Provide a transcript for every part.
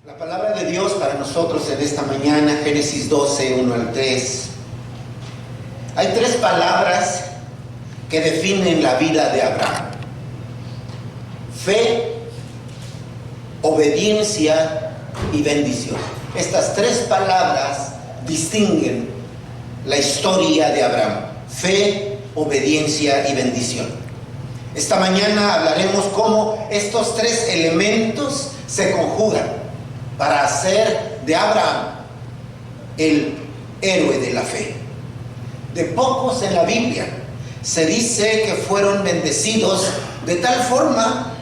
La palabra de Dios para nosotros en esta mañana, Génesis 12, 1 al 3. Hay tres palabras que definen la vida de Abraham: fe, obediencia y bendición. Estas tres palabras distinguen la historia de Abraham: fe, obediencia y bendición. Esta mañana hablaremos cómo estos tres elementos se conjugan para hacer de Abraham el héroe de la fe. De pocos en la Biblia se dice que fueron bendecidos de tal forma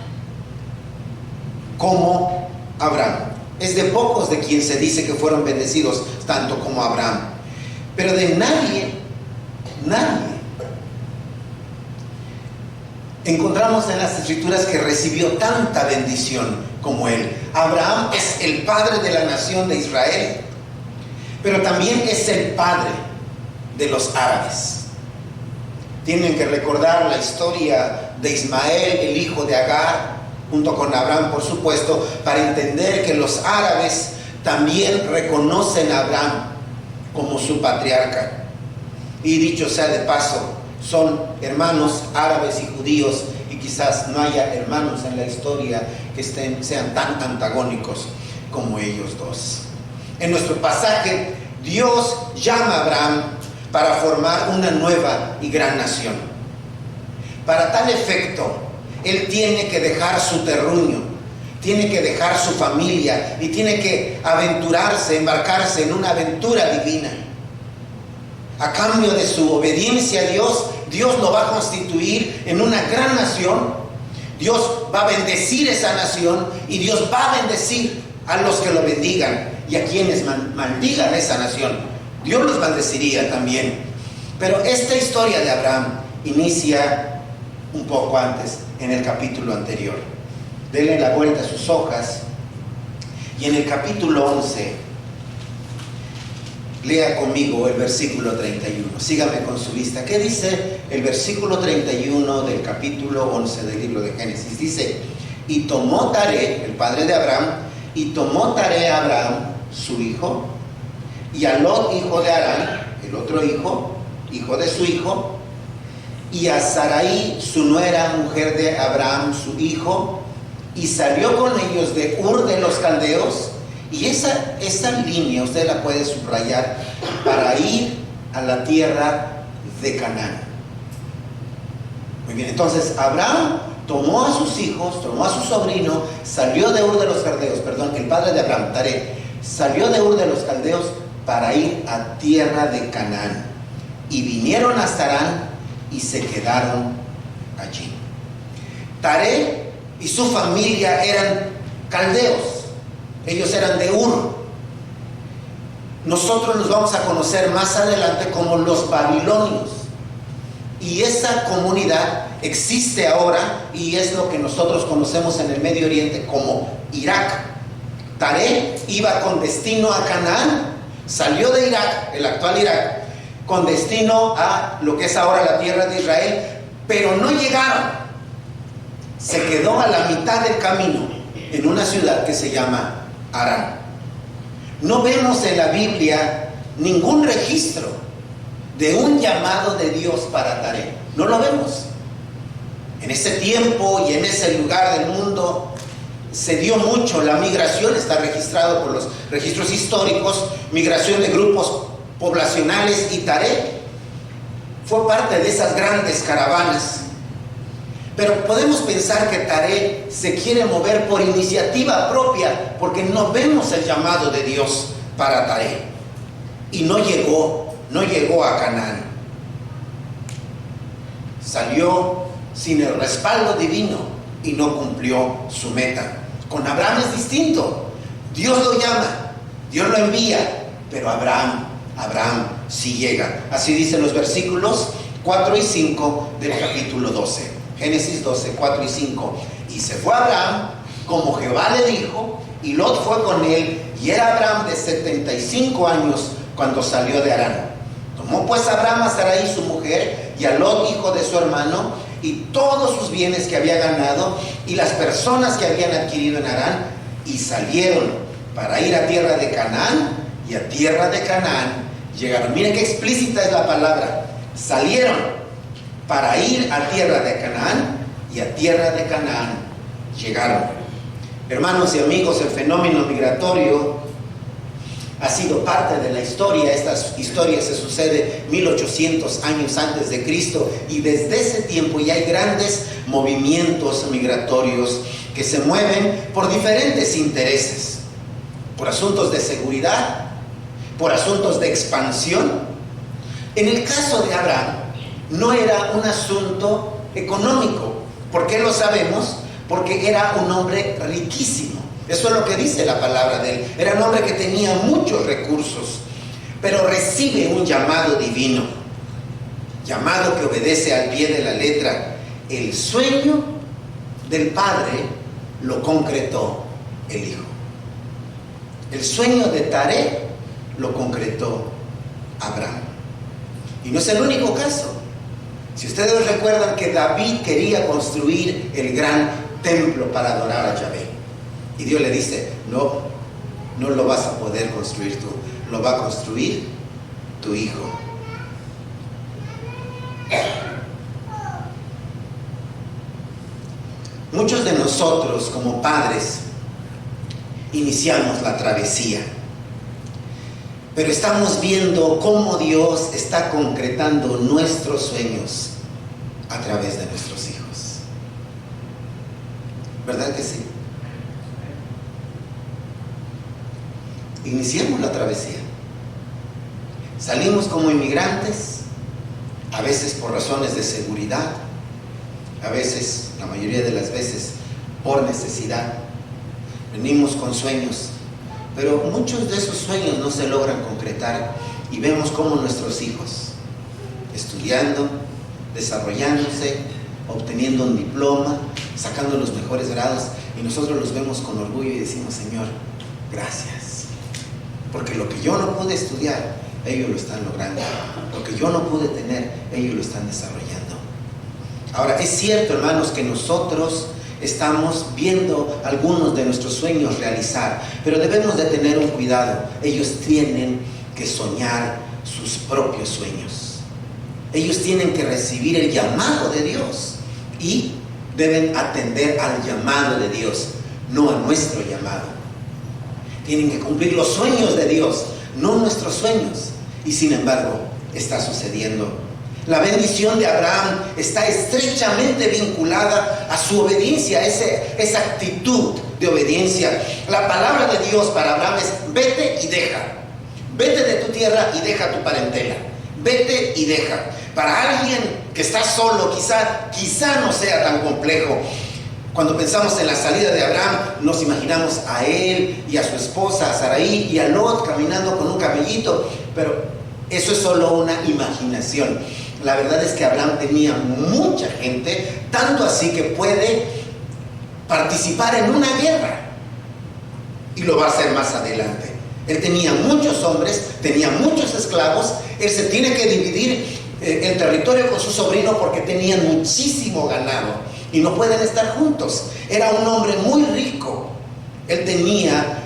como Abraham. Es de pocos de quien se dice que fueron bendecidos tanto como Abraham. Pero de nadie encontramos en las Escrituras que recibió tanta bendición como él. Abraham es el padre de la nación de Israel, pero también es el padre de los árabes. Tienen que recordar la historia de Ismael, el hijo de Agar, junto con Abraham, por supuesto, para entender que los árabes también reconocen a Abraham como su patriarca. Y dicho sea de paso, son hermanos árabes y judíos, y quizás no haya hermanos en la historia que sean tan antagónicos como ellos dos. En nuestro pasaje, Dios llama a Abraham para formar una nueva y gran nación. Para tal efecto, él tiene que dejar su terruño, tiene que dejar su familia y tiene que aventurarse, embarcarse en una aventura divina. A cambio de su obediencia a Dios, Dios lo va a constituir en una gran nación. Dios va a bendecir esa nación y Dios va a bendecir a los que lo bendigan y a quienes maldigan esa nación. Dios los bendeciría también. Pero esta historia de Abraham inicia un poco antes, en el capítulo anterior. Denle la vuelta a sus hojas y en el capítulo 11 lea conmigo el versículo 31. Sígame con su vista. ¿Qué dice el versículo 31 del capítulo 11 del libro de Génesis? Dice: y tomó Taré, el padre de Abraham, y tomó Taré a Abraham, su hijo, y a Lot, hijo de Harán, el otro hijo, hijo de su hijo, y a Sarai, su nuera, mujer de Abraham, su hijo, y salió con ellos de Ur de los Caldeos. Y esa línea usted la puede subrayar, para ir a la tierra de Canaán. Muy bien, entonces Abraham tomó a sus hijos, tomó a su sobrino, salió de Ur de los Caldeos, el padre de Abraham, Taré, salió de Ur de los Caldeos para ir a tierra de Canaán. Y vinieron hasta Harán y se quedaron allí. Taré y su familia eran caldeos. Ellos eran de Ur. Nosotros los vamos a conocer más adelante como los babilonios. Y esa comunidad existe ahora y es lo que nosotros conocemos en el Medio Oriente como Irak. Taré iba con destino a Canaán. Salió de Irak, el actual Irak, con destino a lo que es ahora la tierra de Israel, pero no llegaron. Se quedó a la mitad del camino en una ciudad que se llama Harán. No vemos en la Biblia ningún registro de un llamado de Dios para Taré. No lo vemos. En ese tiempo y en ese lugar del mundo se dio mucho la migración, está registrado por los registros históricos, migración de grupos poblacionales, y Taré fue parte de esas grandes caravanas. Pero podemos pensar que Taré se quiere mover por iniciativa propia, porque no vemos el llamado de Dios para Taré. Y no llegó a Canaán. Salió sin el respaldo divino y no cumplió su meta. Con Abraham es distinto. Dios lo llama, Dios lo envía, pero Abraham sí llega. Así dicen los versículos 4 y 5 del capítulo 12. Génesis 12, 4 y 5. Y se fue Abraham como Jehová le dijo, y Lot fue con él, y era Abraham de 75 años cuando salió de Harán. Tomó pues Abraham a Sarai su mujer, y a Lot hijo de su hermano, y todos sus bienes que había ganado, y las personas que habían adquirido en Harán, y salieron para ir a tierra de Canaán, y a tierra de Canaán llegaron. Miren qué explícita es la palabra. Salieron para ir a tierra de Canaán, y a tierra de Canaán llegaron. Hermanos y amigos, el fenómeno migratorio ha sido parte de la historia. Esta historia se sucede 1800 años antes de Cristo, y desde ese tiempo ya hay grandes movimientos migratorios que se mueven por diferentes intereses, por asuntos de seguridad, por asuntos de expansión. En el caso de Abraham no era un asunto económico. ¿Por qué lo sabemos? Porque era un hombre riquísimo. Eso es lo que dice la palabra de él. Era un hombre que tenía muchos recursos, pero recibe un llamado divino, llamado que obedece al pie de la letra. El sueño del Padre lo concretó el Hijo. El sueño de Taré lo concretó Abraham. Y no es el único caso. Si ustedes recuerdan que David quería construir el gran templo para adorar a Yahvé, y Dios le dice: no lo vas a poder construir tú, lo va a construir tu hijo. Muchos de nosotros como padres iniciamos la travesía, pero estamos viendo cómo Dios está concretando nuestros sueños a través de nuestros hijos. ¿Verdad que sí? Iniciamos la travesía. Salimos como inmigrantes, a veces por razones de seguridad, a veces, la mayoría de las veces, por necesidad. Venimos con sueños, pero muchos de esos sueños no se logran concretar, y vemos cómo nuestros hijos, estudiando, desarrollándose, obteniendo un diploma, sacando los mejores grados, y nosotros los vemos con orgullo y decimos: Señor, gracias, porque lo que yo no pude estudiar, ellos lo están logrando. Lo que yo no pude tener, ellos lo están desarrollando. Ahora, es cierto, hermanos, que nosotros estamos viendo algunos de nuestros sueños realizar, pero debemos de tener un cuidado. Ellos tienen que soñar sus propios sueños. Ellos tienen que recibir el llamado de Dios y deben atender al llamado de Dios, no a nuestro llamado. Tienen que cumplir los sueños de Dios, no nuestros sueños. Y sin embargo, está sucediendo. La bendición de Abraham está estrechamente vinculada a su obediencia, esa actitud de obediencia. La palabra de Dios para Abraham es: vete y deja. Vete de tu tierra y deja tu parentela. Vete y deja. Para alguien que está solo, quizá no sea tan complejo. Cuando pensamos en la salida de Abraham, nos imaginamos a él y a su esposa, a Sarai, y a Lot caminando con un camellito, pero eso es solo una imaginación. La verdad es que Abraham tenía mucha gente, tanto así que puede participar en una guerra, y lo va a hacer más adelante. Él tenía muchos hombres, tenía muchos esclavos. Él se tiene que dividir el territorio con su sobrino porque tenían muchísimo ganado y no pueden estar juntos. Era un hombre muy rico. Él tenía,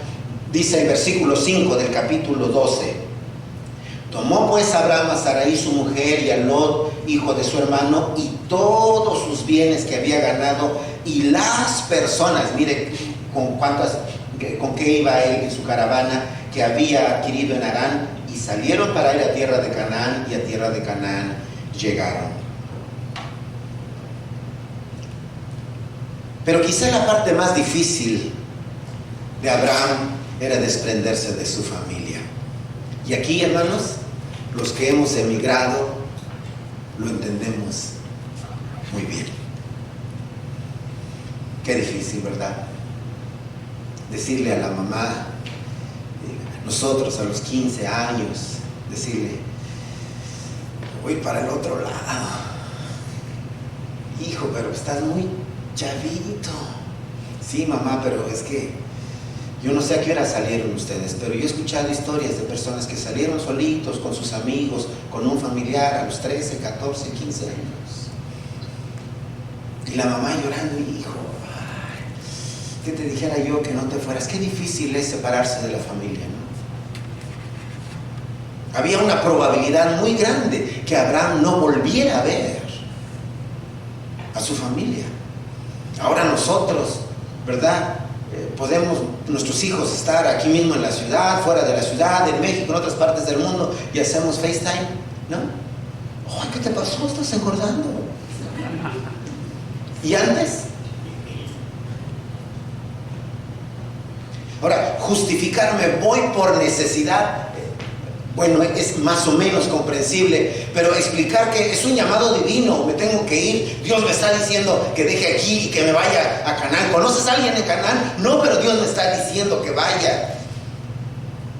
dice el versículo 5 del capítulo 12: tomó pues Abraham a Sarai su mujer y a Lot, hijo de su hermano, y todos sus bienes que había ganado, y las personas, mire con qué iba él en su caravana, que había adquirido en Harán, y salieron para ir a tierra de Canaán, y a tierra de Canaán llegaron. Pero quizá la parte más difícil de Abraham era desprenderse de su familia. Y aquí, hermanos, los que hemos emigrado lo entendemos muy bien. Qué difícil, ¿verdad? Decirle a la mamá, nosotros a los 15 años, decirle: voy para el otro lado. Hijo, pero estás muy chavito. Sí, mamá, pero es que yo no sé a qué hora salieron ustedes, pero yo he escuchado historias de personas que salieron solitos, con sus amigos, con un familiar, a los 13, 14, 15 años. Y la mamá llorando: hijo, que te dijera yo que no te fueras. Qué difícil es separarse de la familia, ¿no? Había una probabilidad muy grande que Abraham no volviera a ver a su familia. Ahora nosotros, ¿verdad? Podemos, nuestros hijos, estar aquí mismo en la ciudad, fuera de la ciudad, en México, en otras partes del mundo, y hacemos FaceTime, ¿no? ¡Ay, qué te pasó! Estás engordando. ¿Y antes? Ahora, justificarme, voy por necesidad, bueno, es más o menos comprensible, pero explicar que es un llamado divino, me tengo que ir, Dios me está diciendo que deje aquí y que me vaya a Canaán. ¿Conoces a alguien en Canaán? No, pero Dios me está diciendo que vaya.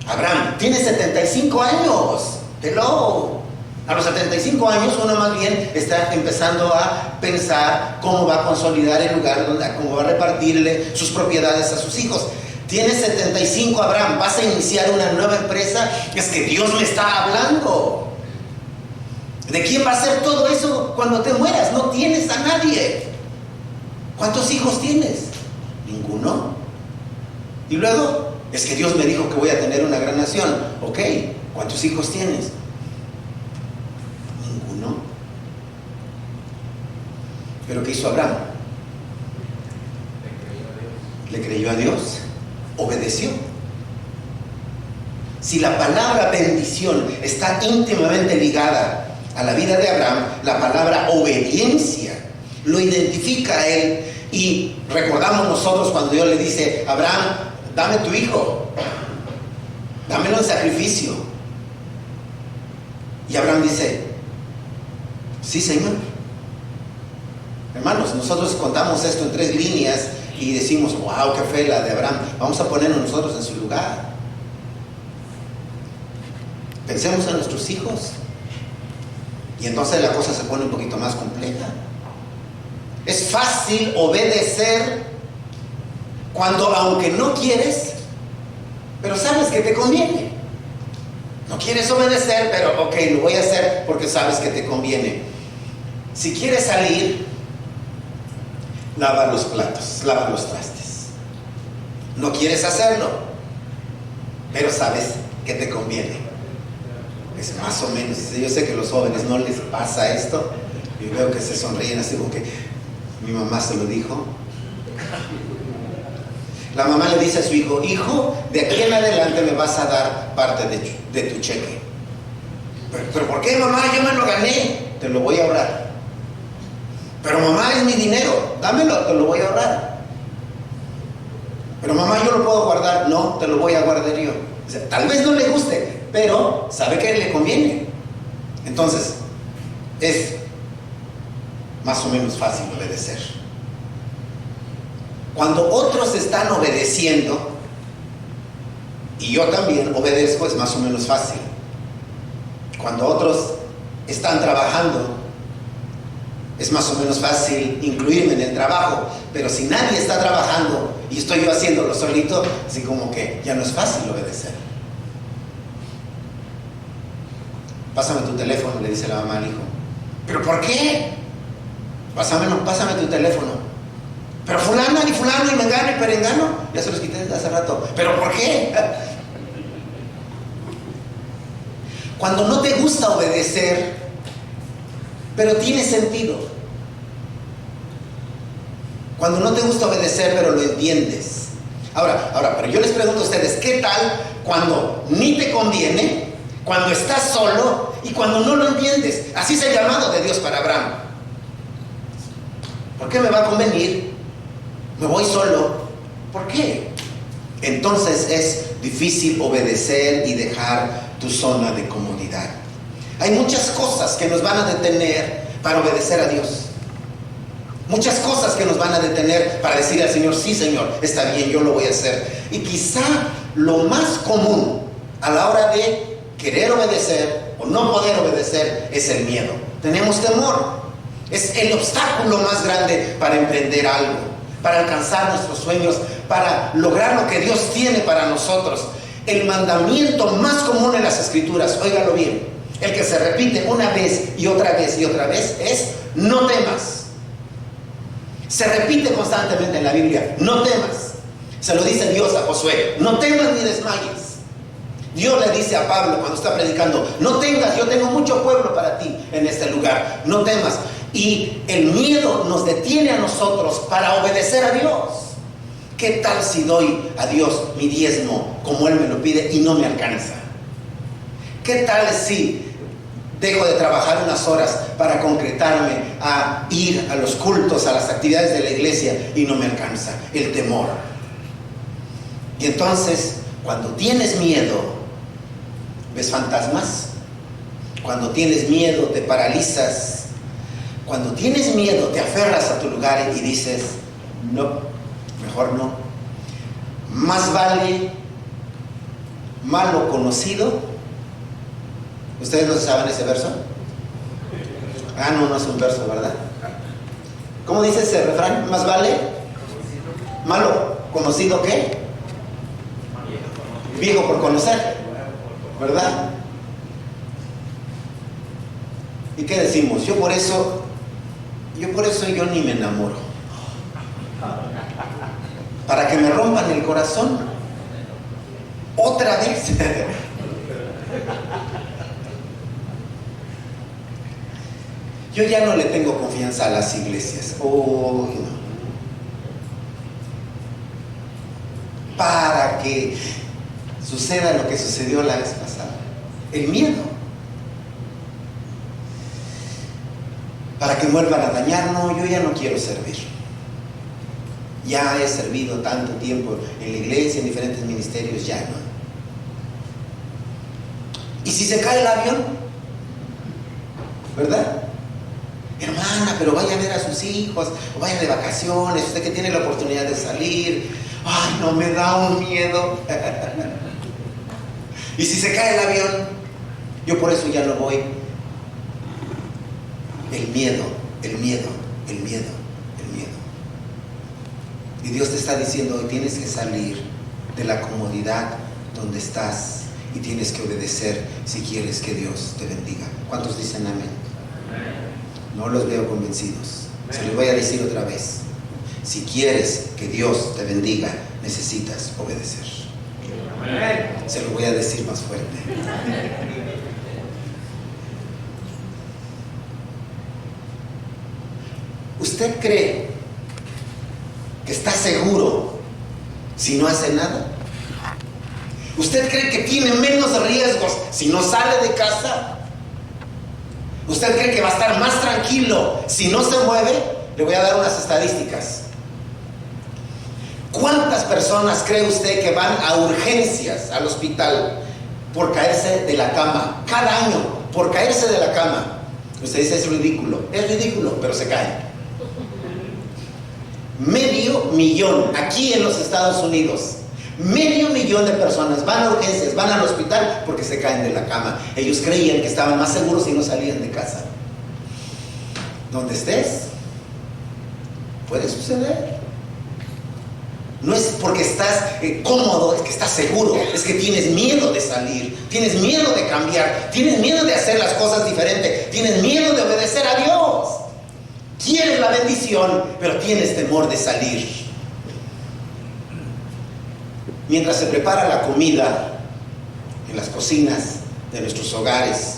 Abraham tiene 75 años, hello. A los 75 años uno más bien está empezando a pensar cómo va a consolidar el lugar, cómo va a repartirle sus propiedades a sus hijos. Tienes 75, Abraham, vas a iniciar una nueva empresa. Es que Dios me está hablando. ¿De quién va a ser todo eso cuando te mueras? No tienes a nadie. ¿Cuántos hijos tienes? Ninguno. Y luego, es que Dios me dijo que voy a tener una gran nación. Ok, ¿cuántos hijos tienes? Ninguno. ¿Pero qué hizo Abraham? Le creyó a Dios. Obedeció. Si la palabra bendición está íntimamente ligada a la vida de Abraham, la palabra obediencia lo identifica a él. Y recordamos nosotros cuando Dios le dice: Abraham, dame tu hijo, dámelo en sacrificio. Y Abraham dice: sí, Señor. Hermanos, nosotros contamos esto en 3 líneas y decimos: wow, qué fe la de Abraham. Vamos a ponernos nosotros en su lugar. Pensemos en nuestros hijos. Y entonces la cosa se pone un poquito más compleja. Es fácil obedecer cuando, aunque no quieres, pero sabes que te conviene. No quieres obedecer, pero ok, lo voy a hacer porque sabes que te conviene. Si quieres salir, lava los platos, lava los trastes. No quieres hacerlo, pero sabes que te conviene. Es más o menos. Yo sé que a los jóvenes no les pasa esto. Y veo que se sonríen así como que mi mamá se lo dijo. La mamá le dice a su hijo: hijo, de aquí en adelante me vas a dar parte de tu cheque. ¿Pero por qué, mamá? Yo me lo gané. Te lo voy a ahorrar. Pero mamá, es mi dinero, dámelo, te lo voy a ahorrar. Pero mamá, yo lo puedo guardar. No, te lo voy a guardar yo. O sea, tal vez no le guste, pero sabe que le conviene. Entonces, es más o menos fácil obedecer. Cuando otros están obedeciendo y yo también obedezco, es más o menos fácil. Cuando otros están trabajando, es más o menos fácil incluirme en el trabajo. Pero si nadie está trabajando y estoy yo haciéndolo solito, así como que ya no es fácil obedecer. Pásame tu teléfono, le dice la mamá al hijo. ¿Pero por qué? Pásame tu teléfono. Pero fulano y mengano y perengano, ya se los quité desde hace rato. ¿Pero por qué? Cuando no te gusta obedecer, pero tiene sentido. Cuando no te gusta obedecer, pero lo entiendes. Ahora, pero yo les pregunto a ustedes: ¿qué tal cuando ni te conviene, cuando estás solo y cuando no lo entiendes? Así es el llamado de Dios para Abraham. ¿Por qué me va a convenir? Me voy solo. ¿Por qué? Entonces es difícil obedecer y dejar tu zona de comodidad. Hay muchas cosas que nos van a detener para obedecer a Dios. Muchas cosas que nos van a detener para decir al Señor: sí, Señor, está bien, yo lo voy a hacer. Y quizá lo más común a la hora de querer obedecer o no poder obedecer es el miedo. Tenemos temor. Es el obstáculo más grande para emprender algo, para alcanzar nuestros sueños, para lograr lo que Dios tiene para nosotros. El mandamiento más común en las Escrituras, óigalo bien, el que se repite una vez y otra vez y otra vez, es: no temas. Se repite constantemente en la Biblia, no temas. Se lo dice Dios a Josué, no temas ni desmayes. Dios le dice a Pablo cuando está predicando, no tengas, yo tengo mucho pueblo para ti en este lugar, no temas. Y el miedo nos detiene a nosotros para obedecer a Dios. ¿Qué tal si doy a Dios mi diezmo como Él me lo pide y no me alcanza? ¿Qué tal si dejo de trabajar unas horas para concretarme a ir a los cultos, a las actividades de la iglesia y no me alcanza? El temor. Y entonces, cuando tienes miedo, ves fantasmas. Cuando tienes miedo, te paralizas. Cuando tienes miedo, te aferras a tu lugar y dices, no, mejor no. Más vale malo conocido. ¿Ustedes no saben ese verso? Ah, no, no es un verso, ¿verdad? ¿Cómo dice ese refrán? Más vale malo conocido que viejo por conocer, ¿verdad? ¿Y qué decimos? Yo por eso yo ni me enamoro. Para que me rompan el corazón otra vez. Yo ya no le tengo confianza a las iglesias. Oh, no. Para que suceda lo que sucedió la vez pasada. El miedo. Para que vuelvan a dañar. No, yo ya no quiero servir. Ya he servido tanto tiempo en la iglesia, en diferentes ministerios, ya no. ¿Y si se cae el avión? ¿Verdad? Hermana, pero vaya a ver a sus hijos, o vaya de vacaciones, usted que tiene la oportunidad de salir. Ay, no, me da un miedo. Y si se cae el avión, yo por eso ya no voy. El miedo, el miedo, el miedo, el miedo. Y Dios te está diciendo, hoy tienes que salir de la comodidad donde estás y tienes que obedecer si quieres que Dios te bendiga. ¿Cuántos dicen amén? No los veo convencidos. Se los voy a decir otra vez. Si quieres que Dios te bendiga, necesitas obedecer. Se lo voy a decir más fuerte. ¿Usted cree que está seguro si no hace nada? ¿Usted cree que tiene menos riesgos si no sale de casa? ¿Usted cree que va a estar más tranquilo si no se mueve? Le voy a dar unas estadísticas. ¿Cuántas personas cree usted que van a urgencias al hospital por caerse de la cama? Cada año, por caerse de la cama. Usted dice, es ridículo, pero se caen. 500,000 aquí en los Estados Unidos. 500,000 de personas van a urgencias, van al hospital porque se caen de la cama. Ellos creían que estaban más seguros si no salían de casa. Donde estés, puede suceder. No es porque estás cómodo, es que estás seguro, es que tienes miedo de salir, tienes miedo de cambiar, tienes miedo de hacer las cosas diferentes, tienes miedo de obedecer a Dios. Quieres la bendición, pero tienes temor de salir. Mientras se prepara la comida en las cocinas de nuestros hogares,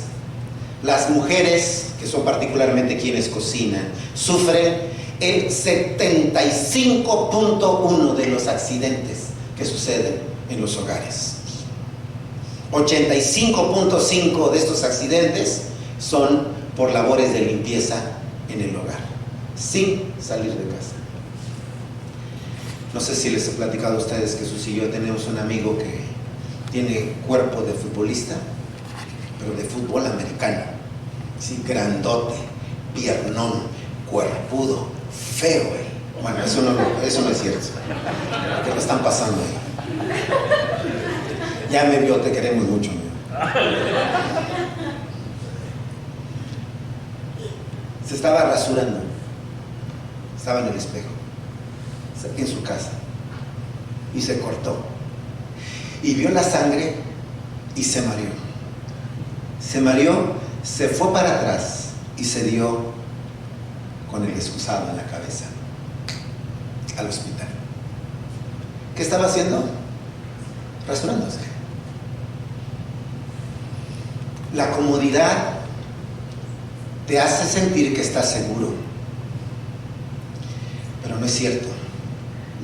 las mujeres, que son particularmente quienes cocinan, sufren el 75.1% de los accidentes que suceden en los hogares. 85.5% de estos accidentes son por labores de limpieza en el hogar, sin salir de casa. No sé si les he platicado a ustedes que Susi y yo tenemos un amigo que tiene cuerpo de futbolista, pero de fútbol americano. Sí, grandote, piernón, cuerpudo, feo. Bueno, eso no es cierto. ¿Qué me están pasando ahí? Ya me vio, te queremos mucho. Se estaba rasurando. Estaba en el espejo, en su casa, y se cortó. Y vio la sangre y se mareó. Se mareó, se fue para atrás y se dio con el excusado en la cabeza. al hospital. ¿Qué estaba haciendo? Rasurándose. La comodidad te hace sentir que estás seguro, pero no es cierto.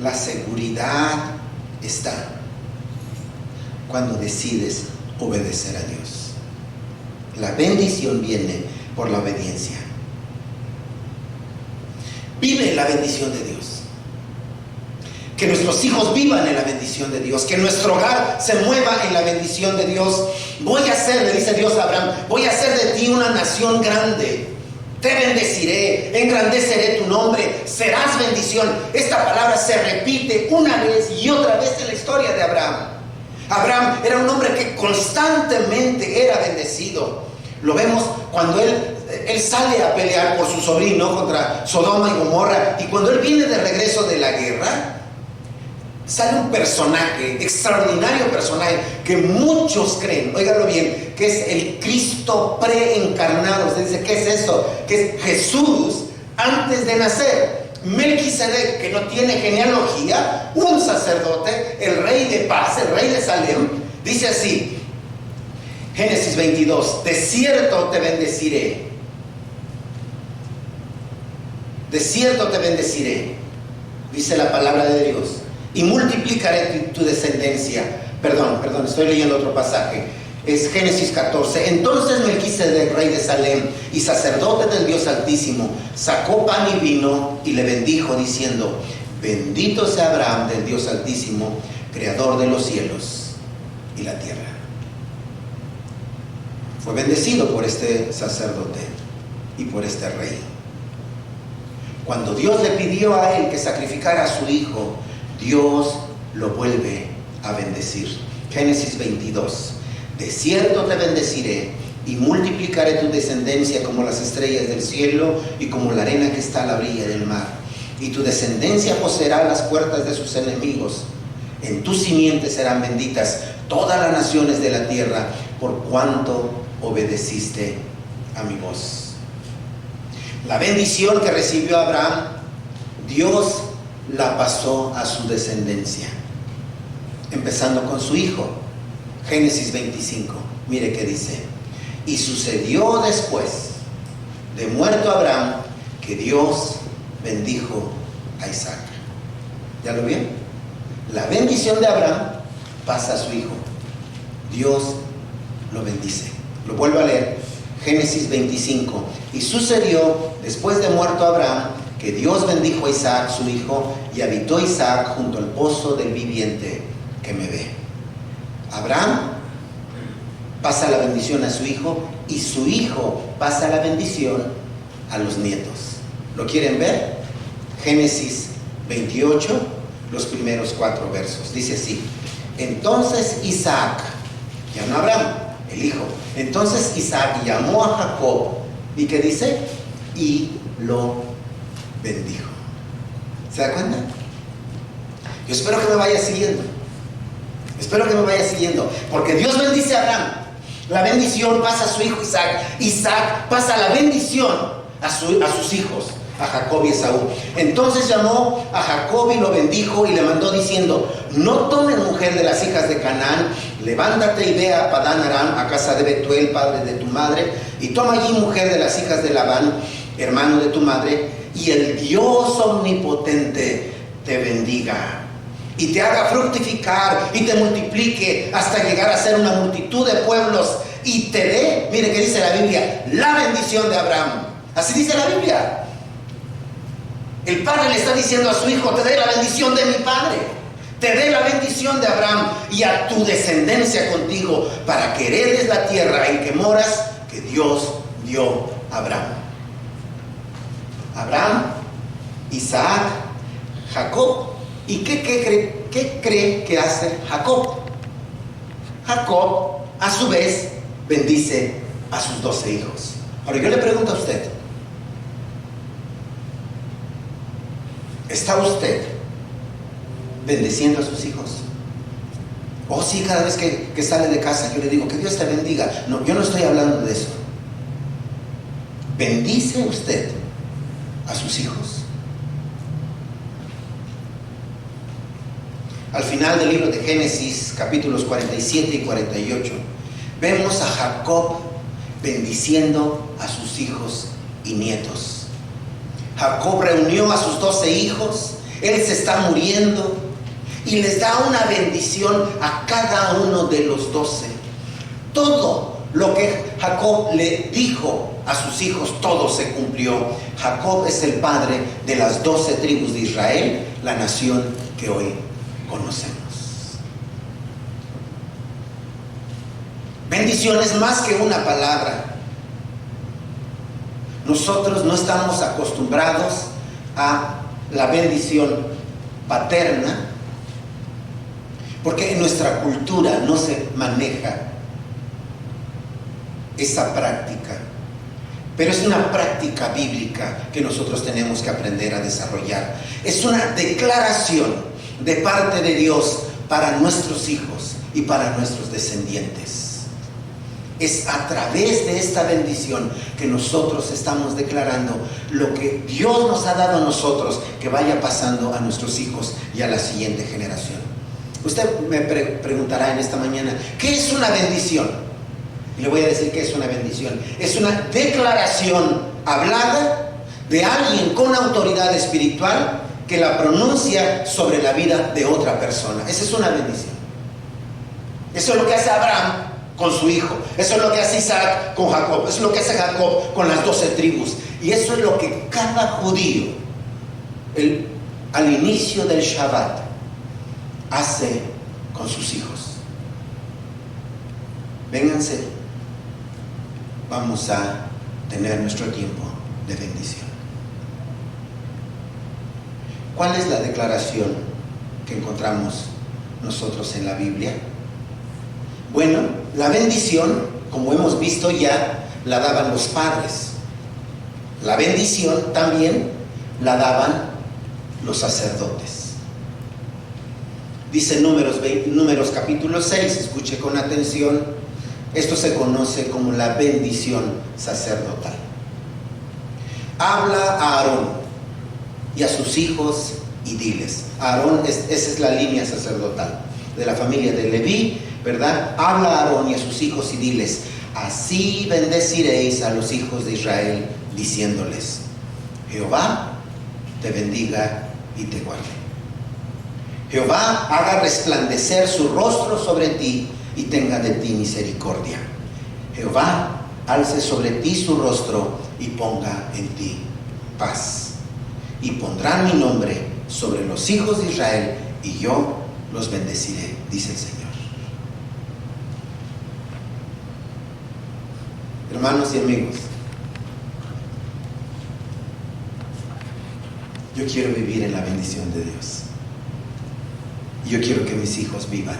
La seguridad está cuando decides obedecer a Dios. La bendición viene por la obediencia. Vive la bendición de Dios. Que nuestros hijos vivan en la bendición de Dios. Que nuestro hogar se mueva en la bendición de Dios. Voy a hacer, le dice Dios a Abraham, voy a hacer de ti una nación grande. Te bendeciré, engrandeceré tu nombre, serás bendición. Esta palabra se repite una vez y otra vez en la historia de Abraham. Abraham era un hombre que constantemente era bendecido. Lo vemos cuando él sale a pelear por su sobrino contra Sodoma y Gomorra. Y cuando él viene de regreso de la guerra, sale un personaje, extraordinario personaje, que muchos creen, óigalo bien, que es el Cristo preencarnado. Usted dice, ¿qué es eso? Que es Jesús antes de nacer. Melquisedec, que no tiene genealogía, un sacerdote, el rey de paz, el rey de Salem, dice así, Génesis 22, de cierto te bendeciré. De cierto te bendeciré, dice la palabra de Dios, y multiplicaré tu descendencia. Perdón, estoy leyendo otro pasaje. Es Génesis 14. Entonces Melquisedec, rey de Salem y sacerdote del Dios Altísimo, sacó pan y vino y le bendijo diciendo, bendito sea Abraham del Dios Altísimo, creador de los cielos y la tierra. Fue bendecido por este sacerdote y por este rey. Cuando Dios le pidió a él que sacrificara a su hijo, Dios lo vuelve a bendecir. Génesis 22. De cierto te bendeciré y multiplicaré tu descendencia como las estrellas del cielo y como la arena que está a la orilla del mar. Y tu descendencia poseerá las puertas de sus enemigos. En tu simiente serán benditas todas las naciones de la tierra, por cuanto obedeciste a mi voz. La bendición que recibió Abraham, Dios la pasó a su descendencia, empezando con su hijo. Génesis 25, mire qué dice. Y sucedió después de muerto Abraham que Dios bendijo a Isaac. ¿Ya lo vieron? La bendición de Abraham pasa a su hijo. Dios lo bendice. Lo vuelvo a leer. Génesis 25. Y sucedió después de muerto Abraham que Dios bendijo a Isaac su hijo, y habitó Isaac junto al pozo del viviente que me ve. Abraham pasa la bendición a su hijo y su hijo pasa la bendición a los nietos. ¿Lo quieren ver? Génesis 28, los primeros 4 versos. Dice así. Entonces Isaac, ya no Abraham, el hijo. Entonces Isaac llamó a Jacob. ¿Y qué dice? Y lo bendijo. ¿Se da cuenta? Yo espero que me vaya siguiendo. Espero que me vaya siguiendo. Porque Dios bendice a Abraham. La bendición pasa a su hijo Isaac. Isaac pasa la bendición a sus hijos, a Jacob y Esaú. Entonces llamó a Jacob y lo bendijo y le mandó diciendo: no tomes mujer de las hijas de Canaán, levántate y ve a Padán Aram, a casa de Betuel, padre de tu madre, y toma allí mujer de las hijas de Labán, hermano de tu madre, y el Dios omnipotente te bendiga y te haga fructificar y te multiplique hasta llegar a ser una multitud de pueblos, y te dé, mire que dice la Biblia, la bendición de Abraham. Así dice la Biblia. El padre le está diciendo a su hijo: te dé la bendición de mi padre, te dé la bendición de Abraham y a tu descendencia contigo, para que heredes la tierra en que moras, que Dios dio a Abraham. Abraham, Isaac, Jacob. ¿Y qué cree que hace Jacob? Jacob, a su vez, bendice a sus 12 hijos. Ahora yo le pregunto a usted: ¿está usted bendeciendo a sus hijos? Oh, sí, cada vez que sale de casa yo le digo: que Dios te bendiga. No, yo no estoy hablando de eso. ¿Bendice usted a sus hijos? al final del libro de Génesis, capítulos 47 y 48, vemos a Jacob bendiciendo a sus hijos y nietos. Jacob reunió a sus 12 hijos, él se está muriendo y les da una bendición a cada uno de los 12. Todo lo que Jacob le dijo a sus hijos, todo se cumplió. Jacob es el padre de las 12 tribus de Israel, la nación que hoy conocemos. Bendición es más que una palabra. Nosotros no estamos acostumbrados a la bendición paterna, porque en nuestra cultura no se maneja esa práctica. Pero es una práctica bíblica que nosotros tenemos que aprender a desarrollar. Es una declaración de parte de Dios para nuestros hijos y para nuestros descendientes. Es a través de esta bendición que nosotros estamos declarando lo que Dios nos ha dado a nosotros, que vaya pasando a nuestros hijos y a la siguiente generación. Usted me preguntará en esta mañana, ¿qué es una bendición? Y le voy a decir que es una bendición. Es una declaración hablada de alguien con autoridad espiritual que la pronuncia sobre la vida de otra persona. Esa es una bendición. Eso es lo que hace Abraham con su hijo. Eso es lo que hace Isaac con Jacob. Eso es lo que hace Jacob con las 12 tribus. Y eso es lo que cada judío al inicio del Shabbat hace con sus hijos. Vénganse, vamos a tener nuestro tiempo de bendición. ¿Cuál es la declaración que encontramos nosotros en la Biblia? Bueno, la bendición, como hemos visto ya, la daban los padres. La bendición también la daban los sacerdotes. Dice Números capítulo 6, escuche con atención. Esto se conoce como la bendición sacerdotal. Habla a Aarón y a sus hijos y diles. Aarón, esa es la línea sacerdotal de la familia de Leví, ¿verdad? Habla a Aarón y a sus hijos y diles: así bendeciréis a los hijos de Israel, diciéndoles: Jehová te bendiga y te guarde. Jehová haga resplandecer su rostro sobre ti y tenga de ti misericordia. Jehová alce sobre ti su rostro y ponga en ti paz. Y pondrán mi nombre sobre los hijos de Israel y yo los bendeciré, dice el Señor. Hermanos y amigos, yo quiero vivir en la bendición de Dios. Y yo quiero que mis hijos vivan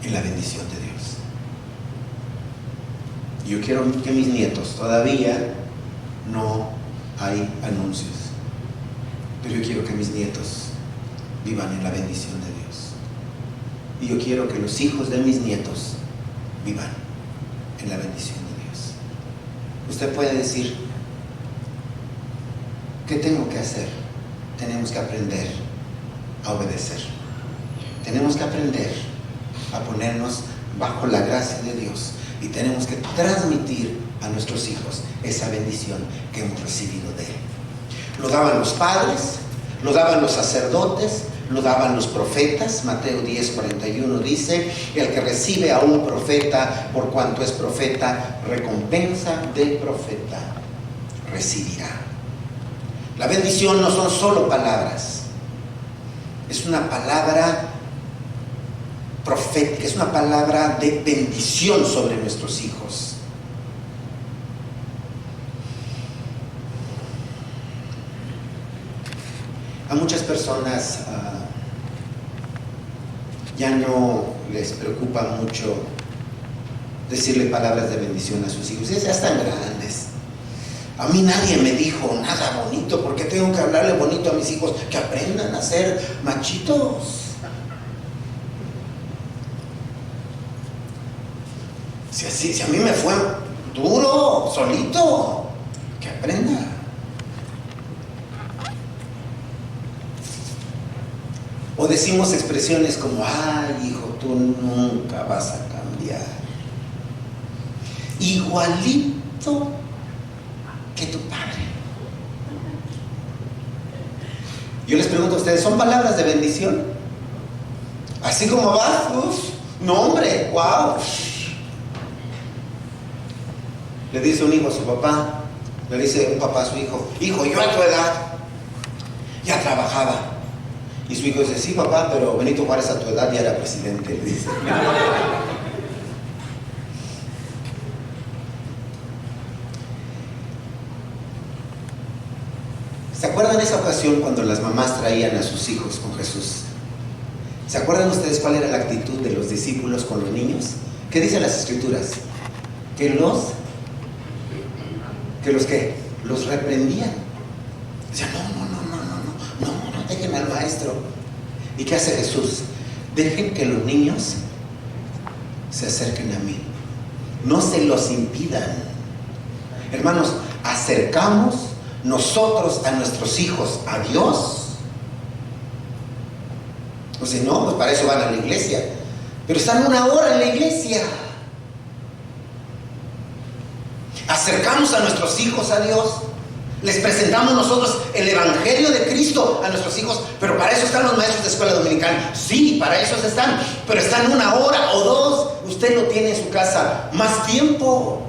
en la bendición de Dios. Y yo quiero que mis nietos, todavía no hay anuncios, pero yo quiero que mis nietos vivan en la bendición de Dios. Y yo quiero que los hijos de mis nietos vivan en la bendición de Dios. Usted puede decir: ¿qué tengo que hacer? Tenemos que aprender a obedecer. Tenemos que aprender a ponernos bajo la gracia de Dios y tenemos que transmitir a nuestros hijos esa bendición que hemos recibido de Él. Lo daban los padres, lo daban los sacerdotes, lo daban los profetas. Mateo 10:41 dice: el que recibe a un profeta por cuanto es profeta, recompensa del profeta recibirá. La bendición no son solo palabras, es una palabra profética, es una palabra de bendición sobre nuestros hijos. A muchas personas ya no les preocupa mucho decirle palabras de bendición a sus hijos. Ya están grandes. A mí nadie me dijo nada bonito, porque tengo que hablarle bonito a mis hijos, que aprendan a ser machitos. Si a mí me fue duro, solito, que aprenda. O decimos expresiones como, ay, hijo, tú nunca vas a cambiar. Igualito que tu padre. Yo les pregunto a ustedes, ¿son palabras de bendición? Así como vas, no hombre, wow. Le dice un hijo a su papá, le dice un papá a su hijo, hijo, yo a tu edad ya trabajaba. Y su hijo dice, sí papá, pero Benito Juárez a tu edad ya era presidente, le dice. ¿Se acuerdan esa ocasión cuando las mamás traían a sus hijos con Jesús? ¿Se acuerdan ustedes cuál era la actitud de los discípulos con los niños? ¿Qué dicen las Escrituras? Que los reprendían. Decían, no, dejen al maestro. ¿Y qué hace Jesús? Dejen que los niños se acerquen a mí. No se los impidan. Hermanos, acercamos nosotros a nuestros hijos a Dios. O sea, no, pues para eso van a la iglesia. Pero están una hora en la iglesia. Acercamos a nuestros hijos a Dios. Les presentamos nosotros el Evangelio de Cristo a nuestros hijos. Pero para eso están los maestros de escuela dominical. Sí, para eso están. Pero están una hora o dos. Usted no tiene en su casa más tiempo.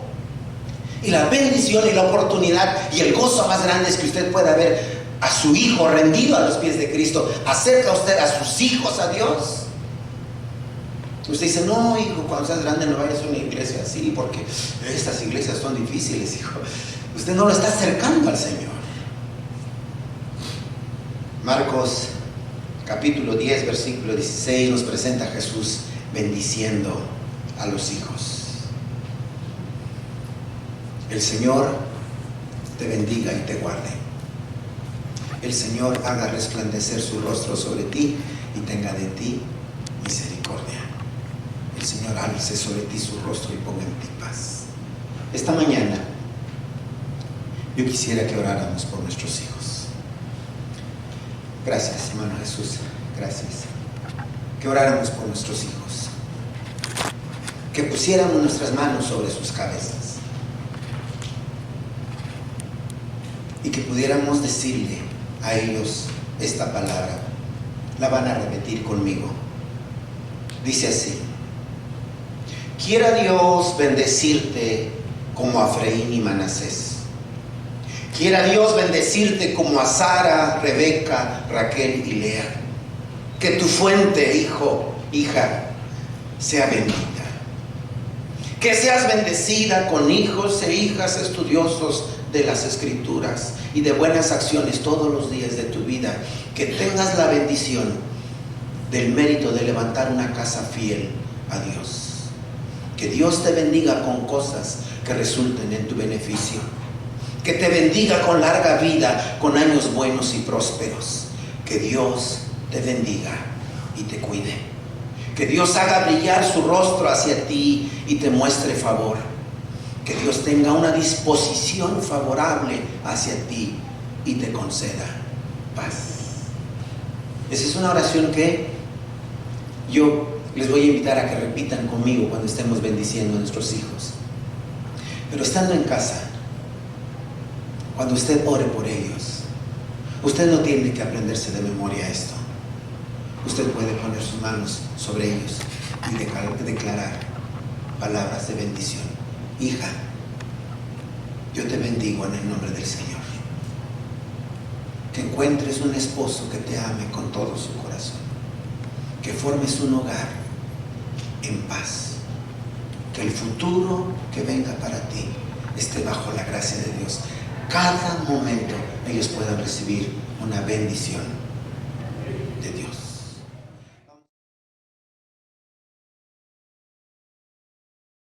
Y la bendición y la oportunidad y el gozo más grande es que usted pueda ver a su hijo rendido a los pies de Cristo. Acerca usted a sus hijos a Dios. Usted dice, no, hijo, cuando seas grande no vayas a una iglesia así, porque estas iglesias son difíciles, hijo. Usted no lo está acercando al Señor. Marcos capítulo 10, versículo 16 nos presenta a Jesús bendiciendo a los hijos. El Señor te bendiga y te guarde. El Señor haga resplandecer su rostro sobre ti y tenga de ti misericordia. El Señor alce sobre ti su rostro y ponga en ti paz. Esta mañana yo quisiera que oráramos por nuestros hijos. Gracias, hermano Jesús. Gracias. Que oráramos por nuestros hijos. Que pusiéramos nuestras manos sobre sus cabezas. Y que pudiéramos decirle a ellos esta palabra. La van a repetir conmigo. Dice así: quiera Dios bendecirte como a Efraín y Manasés. Quiera Dios bendecirte como a Sara, Rebeca, Raquel y Lea. Que tu fuente, hijo, hija, sea bendita. Que seas bendecida con hijos e hijas estudiosos de las Escrituras y de buenas acciones todos los días de tu vida. Que tengas la bendición del mérito de levantar una casa fiel a Dios. Que Dios te bendiga con cosas que resulten en tu beneficio. Que te bendiga con larga vida, con años buenos y prósperos. Que Dios te bendiga y te cuide. Que Dios haga brillar su rostro hacia ti y te muestre favor. Que Dios tenga una disposición favorable hacia ti y te conceda paz. Esa es una oración que yo les voy a invitar a que repitan conmigo cuando estemos bendiciendo a nuestros hijos. Pero estando en casa, cuando usted ore por ellos, usted no tiene que aprenderse de memoria esto. Usted puede poner sus manos sobre ellos y declarar palabras de bendición. Hija, yo te bendigo en el nombre del Señor. Que encuentres un esposo que te ame con todo su corazón. Que formes un hogar en paz. Que el futuro que venga para ti esté bajo la gracia de Dios. Cada momento ellos puedan recibir una bendición